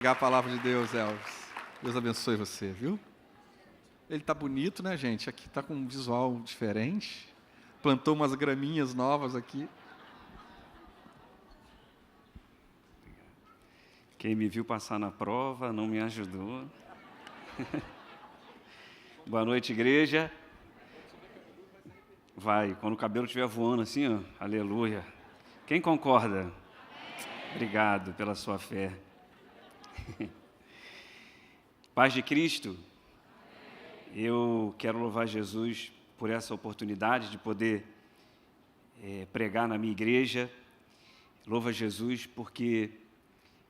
Pegar a palavra de Deus, Elvis. Deus abençoe você, viu? Ele tá bonito, né, gente? Aqui tá com um visual diferente. Plantou umas graminhas novas aqui. Quem me viu passar na prova não me ajudou. Boa noite, igreja. Vai, quando o cabelo estiver voando assim, ó, aleluia. Quem concorda? Obrigado pela sua fé. Paz de Cristo. Eu quero louvar Jesus por essa oportunidade de poder pregar na minha igreja. Louva Jesus porque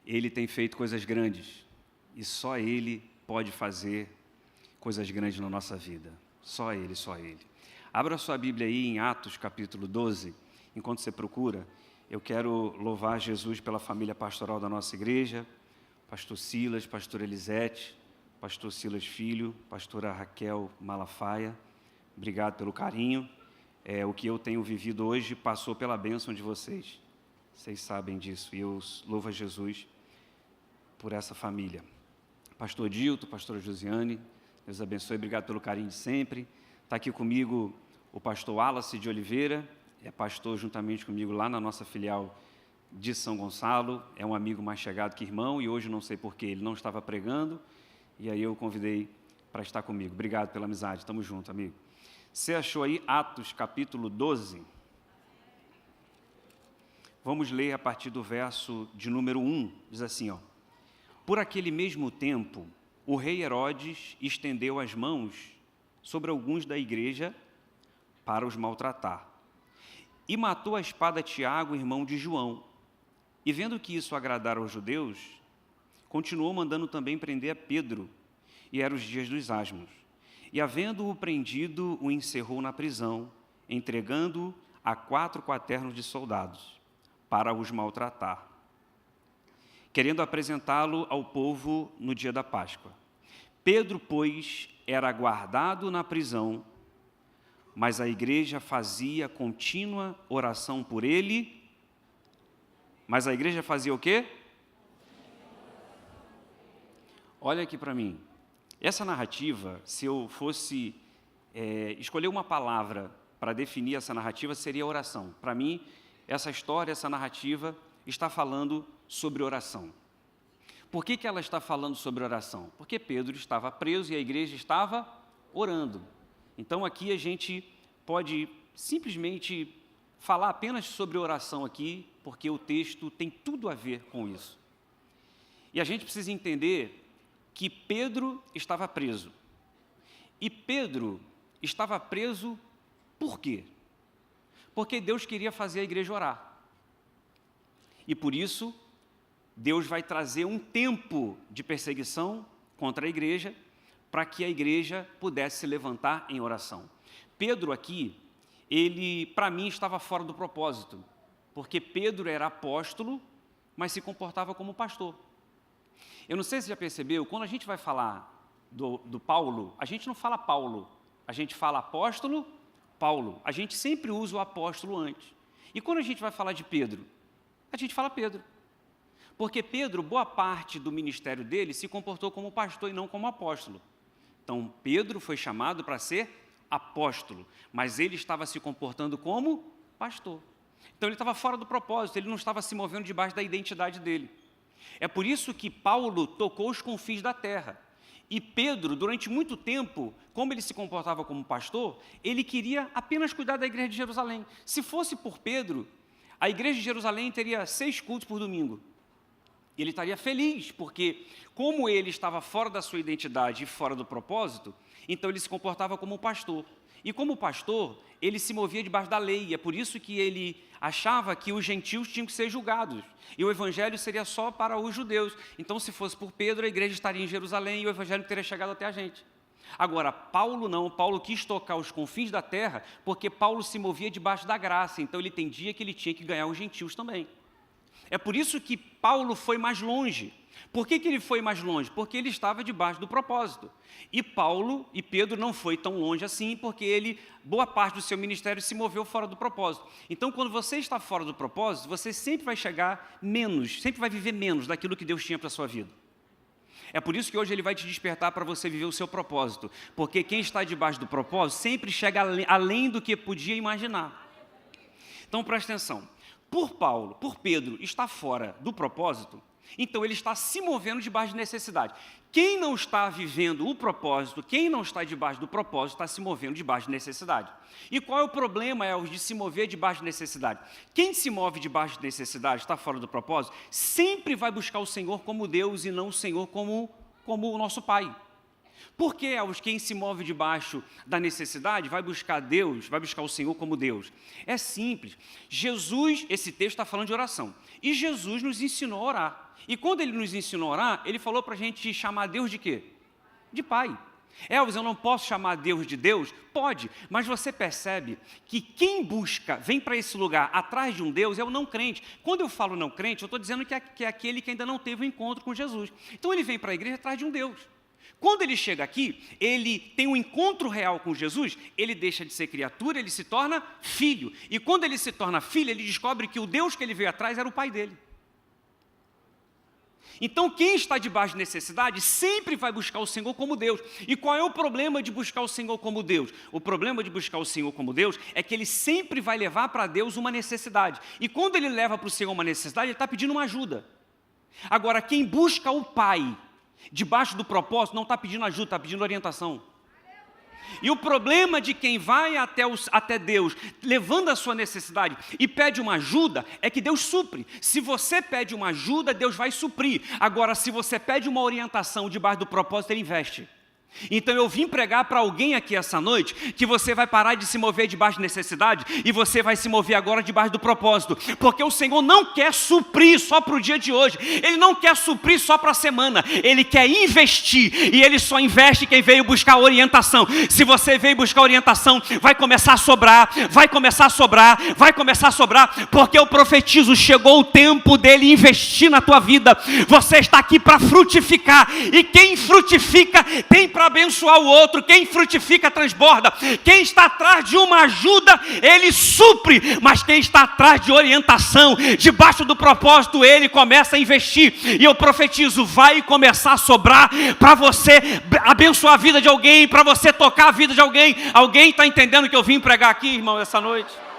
Ele tem feito coisas grandes e só Ele pode fazer coisas grandes na nossa vida. Só Ele, só Ele. Abra sua Bíblia aí em Atos capítulo 12. Enquanto você procura, eu quero louvar Jesus pela família pastoral da nossa igreja, pastor Silas, pastora Elisete, pastor Silas Filho, pastora Raquel Malafaia. Obrigado pelo carinho. O que eu tenho vivido hoje passou pela bênção de vocês. Vocês sabem disso. E eu louvo a Jesus por essa família. Pastor Dilton, pastora Josiane, Deus abençoe. Obrigado pelo carinho de sempre. Está aqui comigo o pastor Wallace de Oliveira, é pastor juntamente comigo lá na nossa filial de São Gonçalo, é um amigo mais chegado que irmão, e hoje não sei porquê, ele não estava pregando, e aí eu o convidei para estar comigo. Obrigado pela amizade, estamos juntos, amigo. Você achou aí Atos capítulo 12? Vamos ler a partir do verso de número 1, diz assim, ó. Por aquele mesmo tempo, o rei Herodes estendeu as mãos sobre alguns da igreja para os maltratar. E matou a espada Tiago, irmão de João. E vendo que isso agradara aos judeus, continuou mandando também prender a Pedro, e eram os dias dos asmos. E havendo-o prendido, o encerrou na prisão, entregando-o a 4 quaternos de soldados, para os maltratar, querendo apresentá-lo ao povo no dia da Páscoa. Pedro, pois, era guardado na prisão, mas a igreja fazia contínua oração por ele. Mas a igreja fazia o quê? Olha aqui para mim. Essa narrativa, se eu fosse escolher uma palavra para definir essa narrativa, seria oração. Para mim, essa história, essa narrativa, está falando sobre oração. Por que ela está falando sobre oração? Porque Pedro estava preso e a igreja estava orando. Então, aqui a gente pode simplesmente falar apenas sobre oração aqui, porque o texto tem tudo a ver com isso. E a gente precisa entender que Pedro estava preso. E Pedro estava preso por quê? Porque Deus queria fazer a igreja orar. E por isso, Deus vai trazer um tempo de perseguição contra a igreja, para que a igreja pudesse se levantar em oração. Pedro aqui, ele, para mim, estava fora do propósito, porque Pedro era apóstolo, mas se comportava como pastor. Eu não sei se você já percebeu, quando a gente vai falar do Paulo, a gente não fala Paulo, a gente fala apóstolo, Paulo. A gente sempre usa o apóstolo antes. E quando a gente vai falar de Pedro, a gente fala Pedro. Porque Pedro, boa parte do ministério dele, se comportou como pastor e não como apóstolo. Então, Pedro foi chamado para ser apóstolo, mas ele estava se comportando como pastor. Então, ele estava fora do propósito, ele não estava se movendo debaixo da identidade dele. É por isso que Paulo tocou os confins da terra. E Pedro, durante muito tempo, como ele se comportava como pastor, ele queria apenas cuidar da igreja de Jerusalém. Se fosse por Pedro, a igreja de Jerusalém teria 6 cultos por domingo. Ele estaria feliz, porque como ele estava fora da sua identidade e fora do propósito, então ele se comportava como pastor. E como pastor, ele se movia debaixo da lei, é por isso que ele achava que os gentios tinham que ser julgados, e o evangelho seria só para os judeus. Então, se fosse por Pedro, a igreja estaria em Jerusalém e o evangelho teria chegado até a gente. Agora, Paulo não, Paulo quis tocar os confins da terra, porque Paulo se movia debaixo da graça, então ele entendia que ele tinha que ganhar os gentios também. É por isso que Paulo foi mais longe. Por que ele foi mais longe? Porque ele estava debaixo do propósito. E Paulo e Pedro não foi tão longe assim, porque boa parte do seu ministério se moveu fora do propósito. Então, quando você está fora do propósito, você sempre vai chegar menos, sempre vai viver menos daquilo que Deus tinha para a sua vida. É por isso que hoje ele vai te despertar para você viver o seu propósito. Porque quem está debaixo do propósito sempre chega além do que podia imaginar. Então presta atenção. Por Pedro estar fora do propósito, então ele está se movendo debaixo de necessidade. Quem não está vivendo o propósito, quem não está debaixo do propósito, está se movendo debaixo de necessidade. E qual é o problema, Elvis, de se mover debaixo de necessidade? Quem se move debaixo de necessidade, está fora do propósito, sempre vai buscar o Senhor como Deus e não o Senhor como o nosso Pai. Por que, Elvis, quem se move debaixo da necessidade vai buscar Deus, vai buscar o Senhor como Deus? É simples. Jesus, esse texto está falando de oração. E Jesus nos ensinou a orar. E quando ele nos ensinou a orar, ele falou para a gente chamar Deus de quê? De Pai. Elvis, eu não posso chamar Deus de Deus? Pode, mas você percebe que quem busca, vem para esse lugar atrás de um Deus é o não crente. Quando eu falo não crente, eu estou dizendo que é aquele que ainda não teve um encontro com Jesus. Então ele vem para a igreja atrás de um Deus. Quando ele chega aqui, ele tem um encontro real com Jesus, ele deixa de ser criatura, ele se torna filho. E quando ele se torna filho, ele descobre que o Deus que ele veio atrás era o pai dele. Então, quem está debaixo de necessidade sempre vai buscar o Senhor como Deus. E qual é o problema de buscar o Senhor como Deus? O problema de buscar o Senhor como Deus é que ele sempre vai levar para Deus uma necessidade. E quando ele leva para o Senhor uma necessidade, ele está pedindo uma ajuda. Agora, quem busca o Pai debaixo do propósito não está pedindo ajuda, está pedindo orientação. E o problema de quem vai até Deus, levando a sua necessidade e pede uma ajuda, é que Deus supre. Se você pede uma ajuda, Deus vai suprir. Agora, se você pede uma orientação debaixo do propósito, Ele investe. Então eu vim pregar para alguém aqui essa noite que você vai parar de se mover debaixo de necessidade e você vai se mover agora debaixo do propósito, porque o Senhor não quer suprir só para o dia de hoje, Ele não quer suprir só para a semana, Ele quer investir, e Ele só investe quem veio buscar orientação. Se você veio buscar orientação, vai começar a sobrar, vai começar a sobrar, vai começar a sobrar, porque eu profetizo, chegou o tempo dele investir na tua vida. Você está aqui para frutificar, e quem frutifica tem para abençoar o outro. Quem frutifica transborda. Quem está atrás de uma ajuda, ele supre, mas quem está atrás de orientação, debaixo do propósito, ele começa a investir. E eu profetizo, vai começar a sobrar para você abençoar a vida de alguém, para você tocar a vida de alguém. Alguém está entendendo que eu vim pregar aqui, irmão, essa noite?